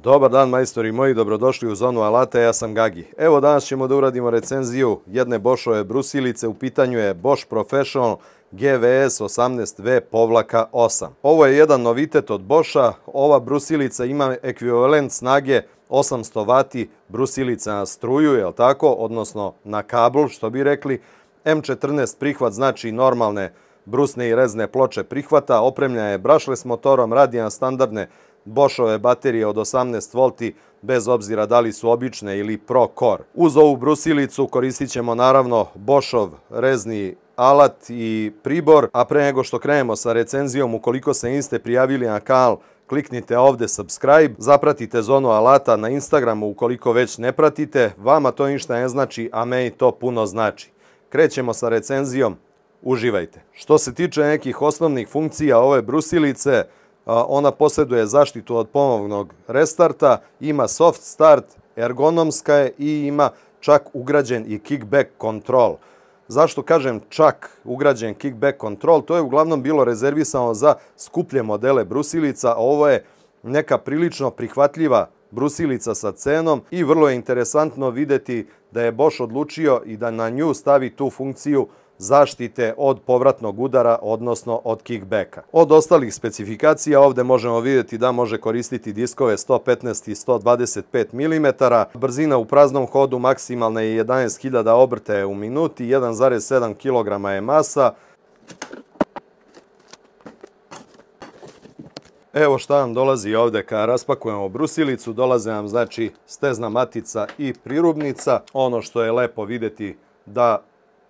Dobar dan majstori moji, dobrodošli u Zonu alata, ja sam Gagi. Evo danas ćemo da uradimo recenziju jedne Boschove brusilice, u pitanju je Bosch Professional GVS 18V-8. Ovo je jedan novitet od Boscha, ova brusilica ima ekvivalent snage 800 W brusilica na struju, je li tako, odnosno na kabel, što bi rekli. M14 prihvat znači normalne brusne i rezne ploče prihvata, opremljena je brushless motorom, radi na standardne Boschove baterije od 18 V, bez obzira da li su obične ili Pro Core. Uz ovu brusilicu koristit ćemo naravno Boschov rezni alat i pribor, a pre nego što krenemo sa recenzijom, ukoliko se niste prijavili na kanal, kliknite ovde subscribe, zapratite Zonu alata na Instagramu ukoliko već ne pratite, vama to ništa ne znači, a meni to puno znači. Krećemo sa recenzijom, uživajte. Što se tiče nekih osnovnih funkcija ove brusilice, ona posjeduje zaštitu od ponovnog restarta, ima soft start, ergonomska je i ima čak ugrađen i kickback control. Zašto kažem čak ugrađen kickback control? To je uglavnom bilo rezervisano za skuplje modele brusilica, a ovo je neka prilično prihvatljiva brusilica sa cenom i vrlo je interesantno vidjeti da je Bosch odlučio i da na nju stavi tu funkciju zaštite od povratnog udara, odnosno od kickbacka. Od ostalih specifikacija ovdje možemo vidjeti da može koristiti diskove 115 i 125 mm. Brzina u praznom hodu maksimalna je 11.000 obrtaja u minuti, 1,7 kg je masa. Evo šta nam dolazi ovdje kada raspakujemo brusilicu. Dolaze nam znači stezna matica i prirubnica. Ono što je lepo vidjeti da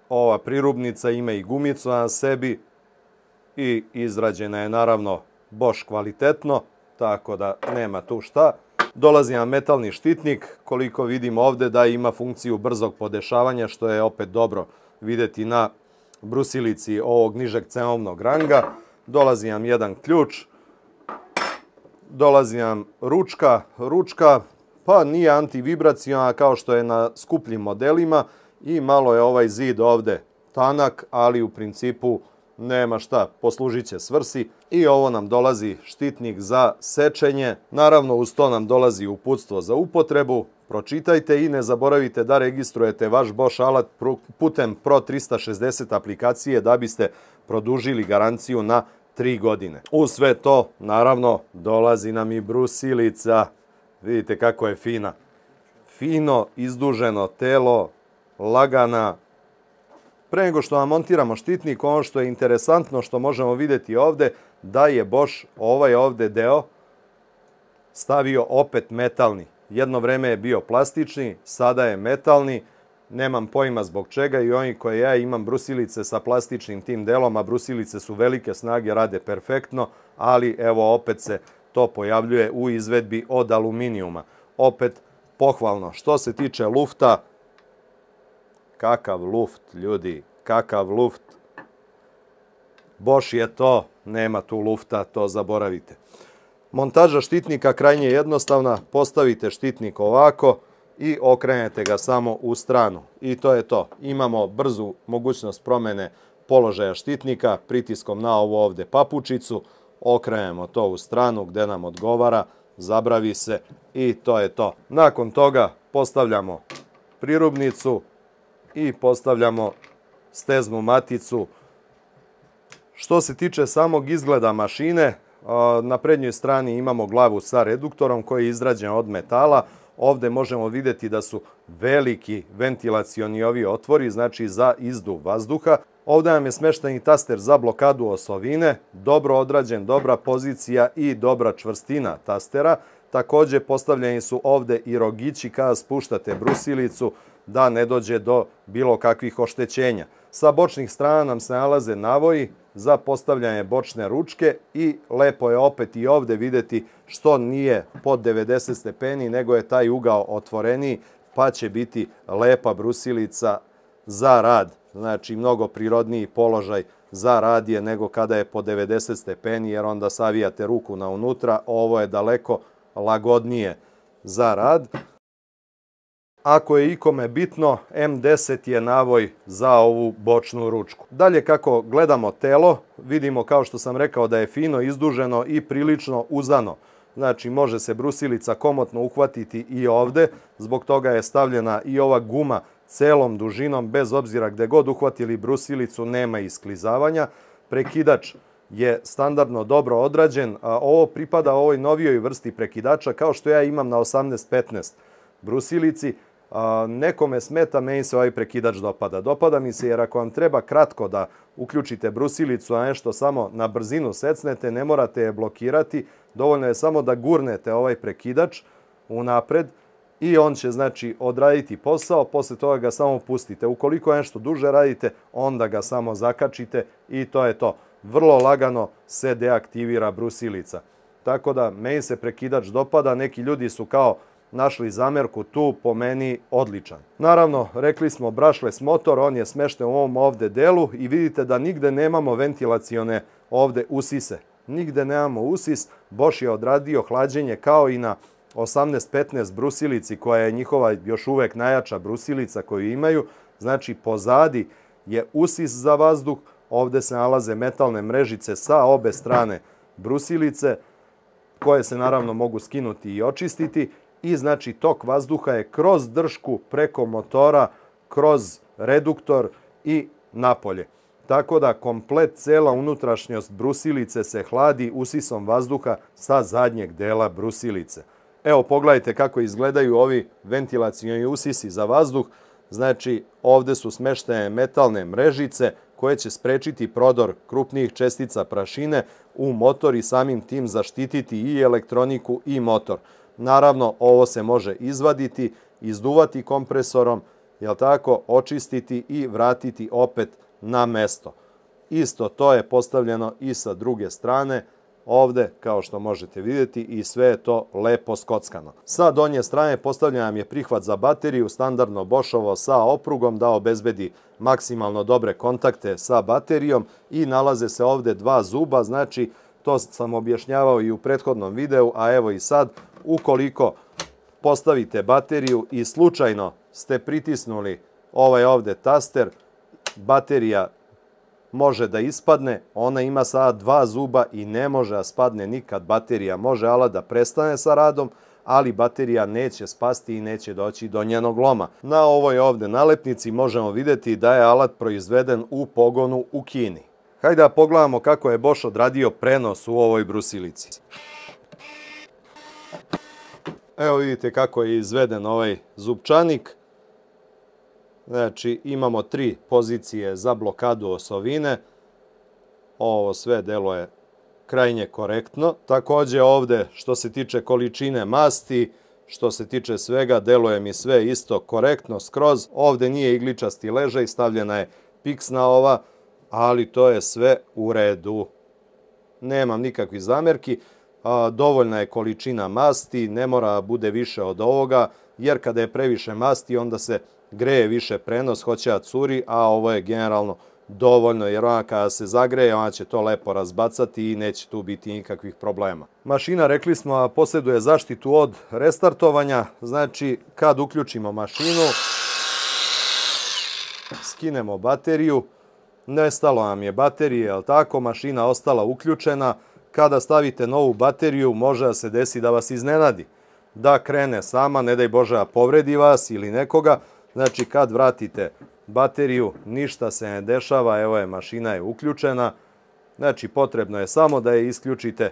ova prirubnica ima i gumicu na sebi i izrađena je naravno Bosch kvalitetno, tako da nema tu šta. Dolazi nam metalni štitnik, koliko vidimo ovdje da ima funkciju brzog podešavanja, što je opet dobro vidjeti na brusilici ovog nižeg cenovnog ranga. Dolazi nam jedan ključ, dolazi nam ručka, pa nije antivibraciona kao što je na skupljim modelima, i malo je ovaj zid ovdje tanak, ali u principu nema šta, poslužit će svrsi. I ovo nam dolazi štitnik za sečenje. Naravno, uz to nam dolazi uputstvo za upotrebu. Pročitajte i ne zaboravite da registrujete vaš Bosch alat putem Pro 360 aplikacije da biste produžili garanciju na 3 godine. Uz sve to, naravno, dolazi nam i brusilica. Vidite kako je fina. Fino izduženo telo, lagana. Pre nego što vam montiramo štitnik, ono što je interesantno što možemo vidjeti ovdje, da je Bosch ovaj ovdje deo stavio opet metalni. Jedno vreme je bio plastični, sada je metalni. Nemam pojma zbog čega, i oni koje ja imam brusilice sa plastičnim tim delom, a brusilice su velike snage, rade perfektno, ali evo opet se to pojavljuje u izvedbi od aluminijuma. Opet pohvalno. Što se tiče lufta, kakav luft, ljudi, kakav luft. Bosch je to, nema tu lufta, to zaboravite. Montaža štitnika krajnje jednostavna, postavite štitnik ovako i okrenete ga samo u stranu. I to je to. Imamo brzu mogućnost promjene položaja štitnika pritiskom na ovu ovdje papučicu, okrenemo to u stranu gdje nam odgovara, zabravi se i to je to. Nakon toga postavljamo prirubnicu i postavljamo steznu maticu. Što se tiče samog izgleda mašine, na prednjoj strani imamo glavu sa reduktorom koji je izrađen od metala. Ovdje možemo vidjeti da su veliki ventilacioni ovi otvori, znači za izduv vazduha. Ovdje nam je smešten i taster za blokadu osovine, dobro odrađen, dobra pozicija i dobra čvrstina tastera. Također postavljeni su ovdje i rogići kada spuštate brusilicu, da ne dođe do bilo kakvih oštećenja. Sa bočnih strana nam se nalaze navoji za postavljanje bočne ručke i lepo je opet i ovdje vidjeti što nije pod 90 stepeni, nego je taj ugao otvoreniji, pa će biti lepa brusilica za rad. Znači, mnogo prirodniji položaj za rad je nego kada je po 90 stepeni, jer onda savijate ruku na unutra. Ovo je daleko lagodnije za rad. Ako je ikome bitno, M10 je navoj za ovu bočnu ručku. Dalje, kako gledamo telo, vidimo, kao što sam rekao, da je fino izduženo i prilično uzano. Znači, može se brusilica komotno uhvatiti i ovde, zbog toga je stavljena i ova guma celom dužinom, bez obzira gde god uhvatili brusilicu, nema isklizavanja. Prekidač je standardno dobro odrađen, a ovo pripada ovoj novijoj vrsti prekidača, kao što ja imam na 18-15 brusilici. Nekome smeta, meni se ovaj prekidač dopada. Dopada mi se jer ako vam treba kratko da uključite brusilicu, a nešto samo na brzinu secnete, ne morate je blokirati, dovoljno je samo da gurnete ovaj prekidač unapred i on će znači odraditi posao, posle toga ga samo pustite. Ukoliko nešto duže radite, onda ga samo zakačite i to je to. Vrlo lagano se deaktivira brusilica. Tako da meni se prekidač dopada, neki ljudi su kao našli zamerku tu, po meni odličan. Naravno, rekli smo brushless motor, on je smešten u ovom ovde delu i vidite da nigde nemamo ventilacione ovde usise. Nigde nemamo usis, Bosch je odradio hlađenje kao i na 18-15 brusilici, koja je njihova još uvek najjača brusilica koju imaju. Znači, pozadi je usis za vazduh, ovde se nalaze metalne mrežice sa obe strane brusilice, koje se naravno mogu skinuti i očistiti. I znači tok vazduha je kroz dršku, preko motora, kroz reduktor i napolje. Tako da komplet cela unutrašnjost brusilice se hladi usisom vazduha sa zadnjeg dela brusilice. Evo pogledajte kako izgledaju ovi ventilacioni usisi za vazduh. Znači ovde su smeštene metalne mrežice koje će sprečiti prodor krupnijih čestica prašine u motor i samim tim zaštititi i elektroniku i motor. Naravno, ovo se može izvaditi, izduvati kompresorom, jel tako, očistiti i vratiti opet na mesto. Isto to je postavljeno i sa druge strane, ovde, kao što možete vidjeti, i sve je to lepo skockano. Sa donje strane postavljen nam je prihvat za bateriju, standardno Boschovo sa oprugom da obezbedi maksimalno dobre kontakte sa baterijom i nalaze se ovde dva zuba, znači to sam objašnjavao i u prethodnom videu, a evo i sad, ukoliko postavite bateriju i slučajno ste pritisnuli ovaj ovde taster, baterija može da ispadne, ona ima sada dva zuba i ne može da spadne nikad baterija. Može ala da prestane sa radom, ali baterija neće spasti i neće doći do njenog loma. Na ovoj ovde nalepnici možemo vidjeti da je alat proizveden u pogonu u Kini. Hajde da pogledamo kako je Bosch odradio prenos u ovoj brusilici. Evo vidite kako je izveden ovaj zupčanik. Znači imamo 3 pozicije za blokadu osovine. Ovo sve deluje krajnje korektno. Takođe ovde što se tiče količine masti, što se tiče svega, deluje mi sve isto korektno skroz. Ovde nije igličasti ležaj, stavljena je piksna ova, ali to je sve u redu. Nemam nikakvih zamerki. Dovoljna je količina masti, ne mora bude više od ovoga, jer kada je previše masti onda se greje više prenos, hoće da curi, a ovo je generalno dovoljno, jer ona kada se zagreje, ona će to lepo razbacati i neće tu biti nikakvih problema. Mašina, rekli smo, posjeduje zaštitu od restartovanja, znači kad uključimo mašinu, skinemo bateriju, nestalo nam je baterije, jel tako, mašina ostala uključena. Kada stavite novu bateriju, može da se desi da vas iznenadi, da krene sama, ne daj Bože da povredi vas ili nekoga. Znači, kad vratite bateriju, ništa se ne dešava, evo je, mašina je uključena. Znači, potrebno je samo da je isključite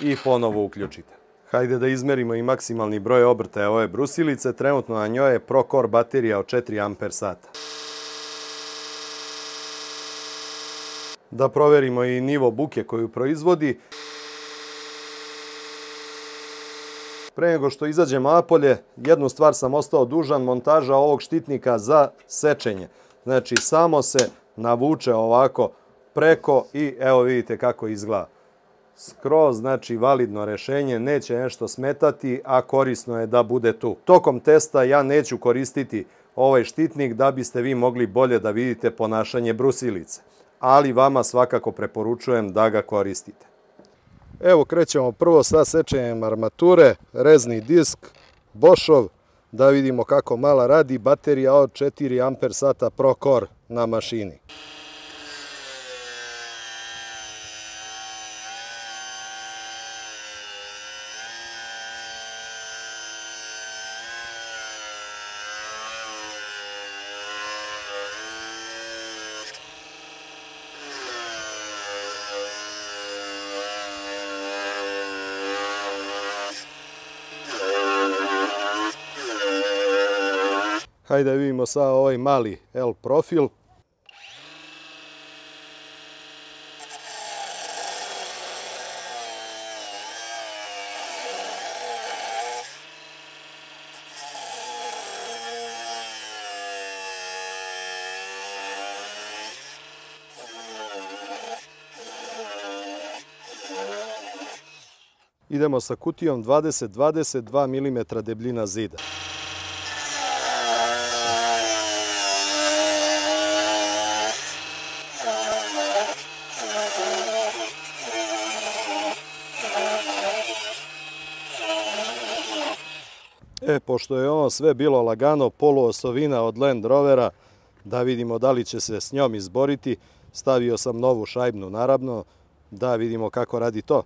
i ponovo uključite. Hajde da izmerimo i maksimalni broj obrtaja ove brusilice. Trenutno na njoj je ProCore baterija od 4 Ah. Da proverimo i nivo buke koju proizvodi. Pre nego što izađemo napolje, jednu stvar sam ostao dužan, montaža ovog štitnika za sečenje. Znači, samo se navuče ovako preko i evo vidite kako izgleda. Skroz, znači, validno rešenje, neće nešto smetati, a korisno je da bude tu. Tokom testa ja neću koristiti ovaj štitnik da biste vi mogli bolje da vidite ponašanje brusilice, ali vama svakako preporučujem da ga koristite. Evo, krećemo prvo sa sečenjem armature, rezni disk, Boschov, da vidimo kako mala radi, baterija od 4 Ah ProCore na mašini. Hajde da vidimo sad ovaj mali L profil. Idemo sa kutijom 20-20, 2 mm debljina zida. Pošto je ono sve bilo lagano, poluosovina od Land Rovera, da vidimo da li će se s njom izboriti, stavio sam novu šajbnu, naravno, da vidimo kako radi to.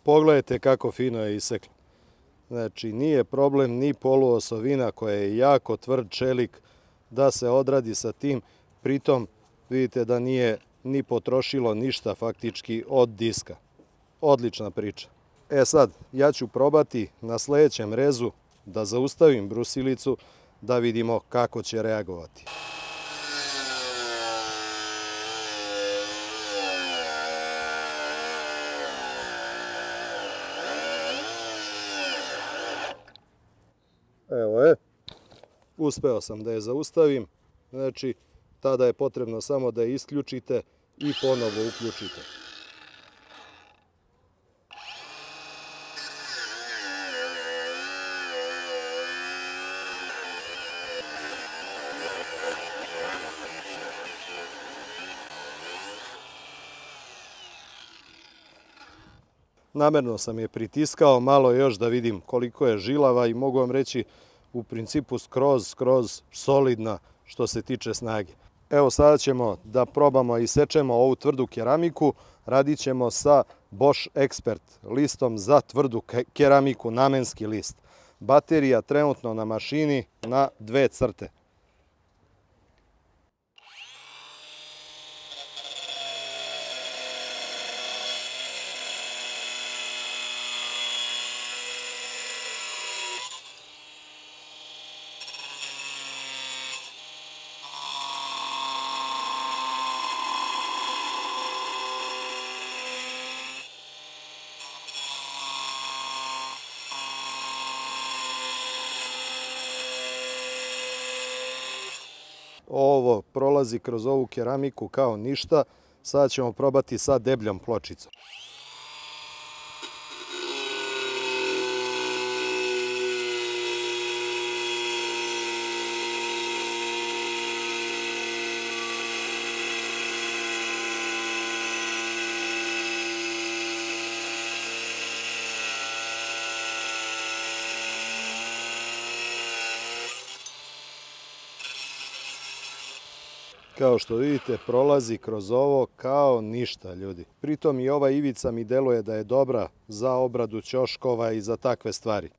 Pogledajte kako fino je iseklo. Znači, nije problem ni poluosovina koja je jako tvrd čelik da se odradi sa tim. Pritom, vidite da nije ni potrošilo ništa faktički od diska. Odlična priča. Sad, ja ću probati na sledećem rezu da zaustavim brusilicu da vidimo kako će reagovati. Evo je, uspeo sam da je zaustavim, znači tada je potrebno samo da je isključite i ponovo uključite. Namerno sam je pritiskao malo još da vidim koliko je žilava i mogu vam reći u principu skroz solidna što se tiče snage. Evo sada ćemo da probamo i sečemo ovu tvrdu keramiku. Radit ćemo sa Bosch Expert listom za tvrdu keramiku, namenski list. Baterija trenutno na mašini na 2 crte. Ovo prolazi kroz ovu keramiku kao ništa. Sada ćemo probati sa debljom pločicom. Kao što vidite, prolazi kroz ovo kao ništa, ljudi. Pritom i ova ivica mi deluje da je dobra za obradu ćoškova i za takve stvari.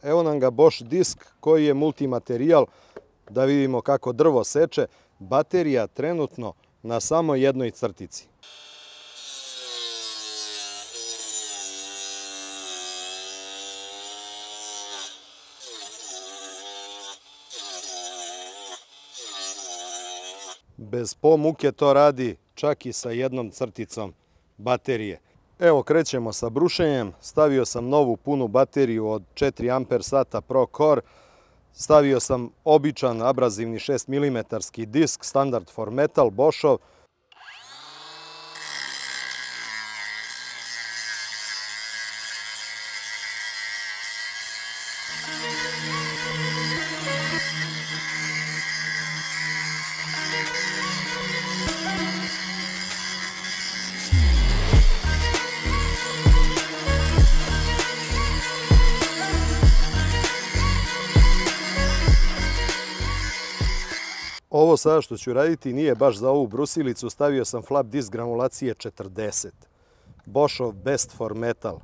Evo nam ga Bosch disk koji je multimaterijal, da vidimo kako drvo seče. Baterija trenutno na samo jednoj crtici. Bez po muke to radi čak i sa jednom crticom baterije. Evo, krećemo sa brušenjem. Stavio sam novu punu bateriju od 4 amper sata Pro Core. Stavio sam običan abrazivni 6 mm disk, standard for metal, Boschov. Ovo sada što ću raditi nije baš za ovu brusilicu, stavio sam flap disk granulacije 40, Boschov Best for Metal,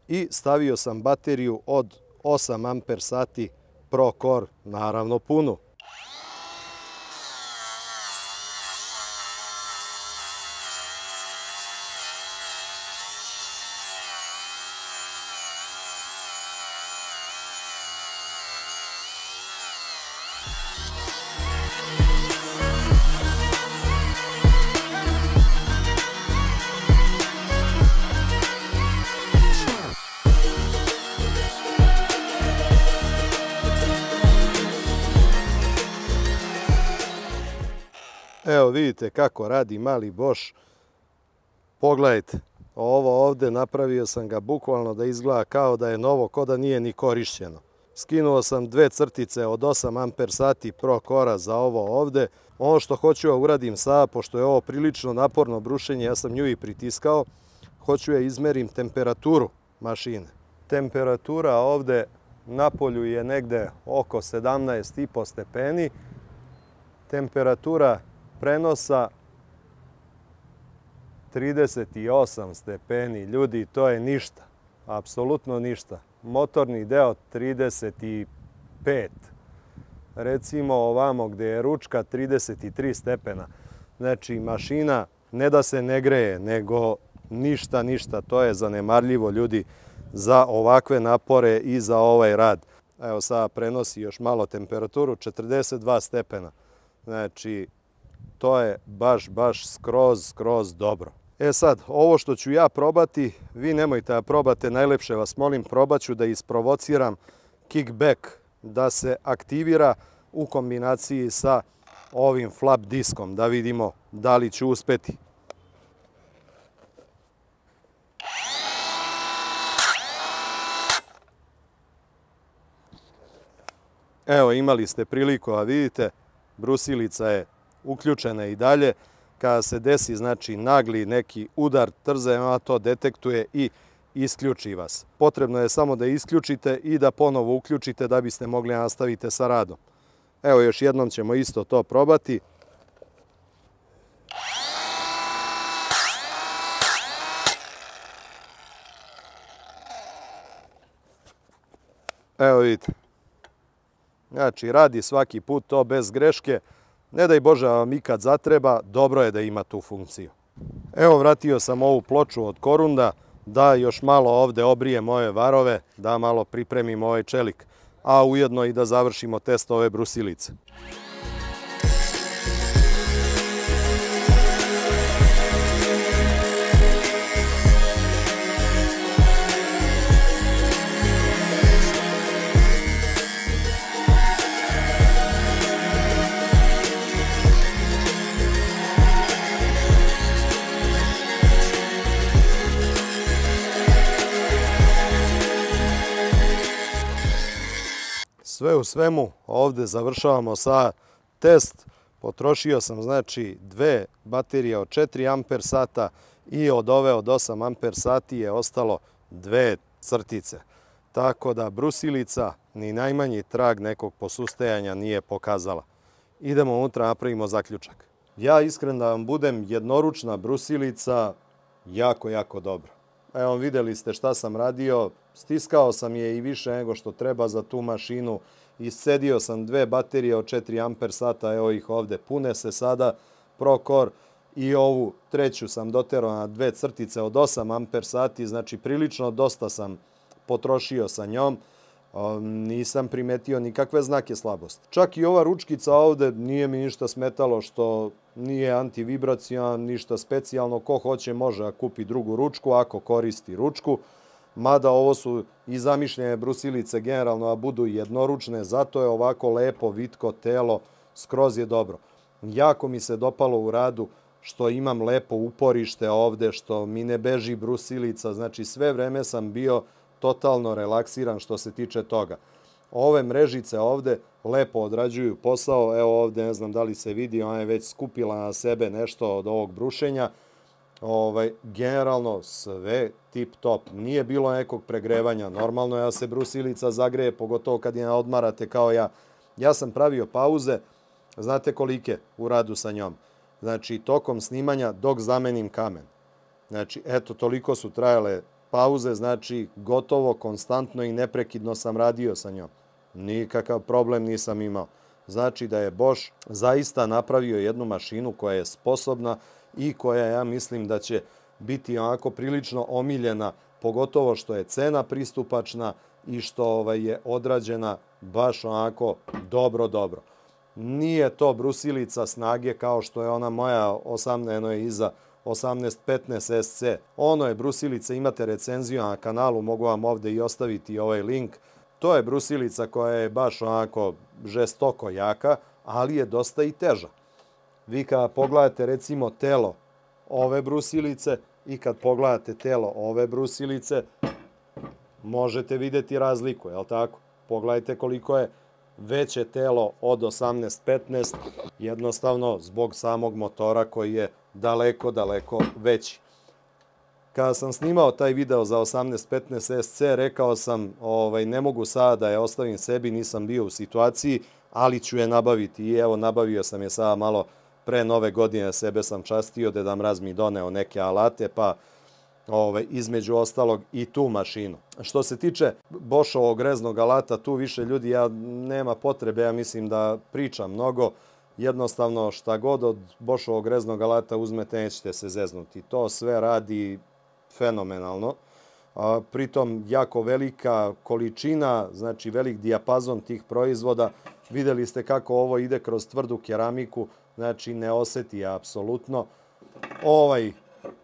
i stavio sam bateriju od 8 amper sati Pro Core, naravno punu. Evo vidite kako radi mali Bosch. Pogledajte, ovo ovdje napravio sam ga bukvalno da izgleda kao da je novo, kao da nije ni korišćeno. Skinuo sam 2 crtice od 8 amper sati Pro Core za ovo ovdje. Ono što hoću da uradim sada, pošto je ovo prilično naporno brušenje, ja sam nju i pritiskao, hoću da izmerim temperaturu mašine. Temperatura ovdje na polju je negde oko 17,5 stepeni. Temperatura prenosa 38 stepeni. Ljudi, to je ništa. Apsolutno ništa. Motorni deo 35. Recimo ovamo gdje je ručka 33 stepena. Znači mašina ne da se ne greje, nego ništa. To je zanemarljivo, ljudi, za ovakve napore i za ovaj rad. Evo sada prenosi još malo temperaturu, 42 stepena. Znači, to je baš skroz dobro. E sad, ovo što ću ja probati, vi nemojte da probate, najlepše vas molim, probat ću da isprovociram kickback, da se aktivira u kombinaciji sa ovim flap diskom, da vidimo da li ću uspeti. Evo, imali ste priliku, a vidite, brusilica je uključena i dalje. Kada se desi, znači, nagli neki udar trze, ona to detektuje i isključi vas. Potrebno je samo da isključite i da ponovo uključite da biste mogli nastaviti sa radom. Evo, još jednom ćemo isto to probati. Evo vidite. Znači, radi svaki put to bez greške. Ne daj Bože vam ikad zatreba, dobro je da ima tu funkciju. Evo, vratio sam ovu ploču od Korunda da još malo ovdje obrijem ove varove, da malo pripremim ovaj čelik, a ujedno i da završimo test ove brusilice. Sve u svemu, ovdje završavamo sa test. Potrošio sam, znači, 2 baterije od 4 amper sata i od ove od 8 amper sati je ostalo 2 crtice. Tako da brusilica ni najmanji trag nekog posustajanja nije pokazala. Idemo unutra, napravimo zaključak. Ja iskren da vam budem, jednoručna brusilica jako dobro. Evo, vidjeli ste šta sam radio. Stiskao sam je i više nego što treba za tu mašinu. Iscedio sam 2 baterije od 4 amper sata, evo ih ovdje. Pune se sada Pro Core i ovu treću sam doterao na 2 crtice od 8 amper sati. Znači, prilično dosta sam potrošio sa njom. Nisam primetio nikakve znake slabosti. Čak i ova ručkica ovde nije mi ništa smetalo što nije antivibracijan, ništa specijalno. Ko hoće može da kupi drugu ručku ako koristi ručku. Mada ovo su i zamišljene brusilice generalno, a budu jednoručne, zato je ovako lepo, vitko telo, skroz je dobro. Jako mi se dopalo u radu što imam lepo uporište ovde, što mi ne beži brusilica, znači sve vreme sam bio totalno relaksiran što se tiče toga. Ove mrežice ovde lepo odrađuju posao, evo ovde ne znam da li se vidi, ona je već skupila na sebe nešto od ovog brušenja. Generalno sve tip top, nije bilo nekog pregrevanja, normalno je da se brusilica zagreje, pogotovo kad je odmarate kao ja. Ja sam pravio pauze, znate kolike u radu sa njom, znači tokom snimanja dok zamenim kamen. Znači eto toliko su trajale pauze, znači gotovo konstantno i neprekidno sam radio sa njom. Nikakav problem nisam imao. Znači da je Bosch zaista napravio jednu mašinu koja je sposobna i koja ja mislim da će biti onako prilično omiljena, pogotovo što je cena pristupačna i što je odrađena baš onako dobro. Nije to brusilica snage kao što je ona moja 1815 SC. Ono je brusilica, imate recenziju na kanalu, mogu vam ovde i ostaviti ovaj link. To je brusilica koja je baš onako žestoko jaka, ali je dosta i teža. Vi kada pogledate recimo telo ove brusilice i kad pogledate telo ove brusilice, možete vidjeti razliku, je li tako? Pogledajte koliko je veće telo od 1815, jednostavno zbog samog motora koji je daleko veći. Kada sam snimao taj video za 1815 SC, rekao sam ne mogu sada da je ostavim sebi, nisam bio u situaciji, ali ću je nabaviti. I evo, nabavio sam je sada malo pre nove godine, sebe sam častio, Deda Mraz mi doneo neke alate, pa između ostalog i tu mašinu. Što se tiče Boschovog reznog alata, tu više ljudi, nema potrebe, ja mislim da pričam mnogo, jednostavno šta god od Boschovog reznog alata uzmete, nećete se zeznuti. To sve radi fenomenalno. Pritom jako velika količina, znači velik dijapazon tih proizvoda. Videli ste kako ovo ide kroz tvrdu keramiku, znači ne oseti je apsolutno. Ovaj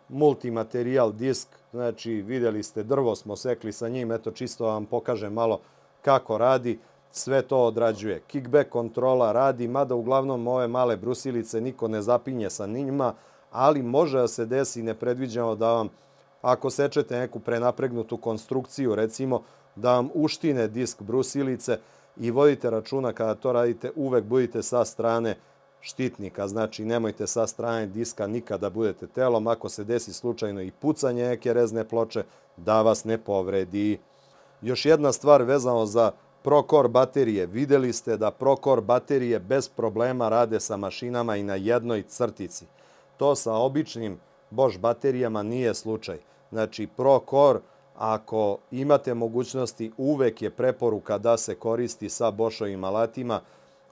multimaterijal disk, znači videli ste, drvo smo sekli sa njim, eto čisto vam pokažem malo kako radi. Sve to odrađuje. Kickback kontrola radi, mada uglavnom ove male brusilice niko ne zapinje sa njima, ali može da se desi nepredviđeno da vam, ako sečete neku prenapregnutu konstrukciju, recimo, da vam uštine disk brusilice i vodite računa kada to radite, uvek budite sa strane štitnika, znači nemojte sa strane diska nikada budete telom, ako se desi slučajno i pucanje neke rezne ploče, da vas ne povredi. Još jedna stvar vezano za Procore baterije. Videli ste da Procore baterije bez problema rade sa mašinama i na jednoj crtici. To sa običnim Bosch baterijama nije slučaj. Znači Procore, ako imate mogućnosti, uvek je preporuka da se koristi sa Boschovim alatima.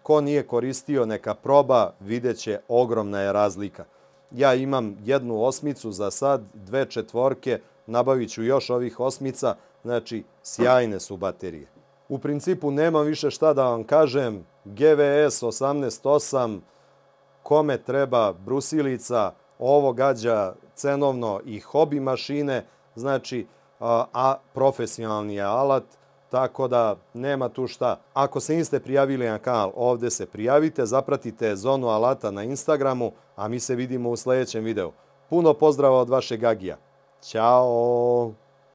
Ko nije koristio, neka proba, vidjet će, ogromna je razlika. Ja imam jednu osmicu za sad, 2 četvorke, nabavit ću još ovih osmica, znači sjajne su baterije. U principu nemam više šta da vam kažem, GVS 18.8, kome treba brusilica, ovo gađa cenovno i hobi mašine, znači, a profesionalni je alat, tako da nema tu šta. Ako se niste prijavili na kanal, ovde se prijavite, zapratite Zonu alata na Instagramu, a mi se vidimo u sljedećem videu. Puno pozdrava od vašeg Gagija. Ćao!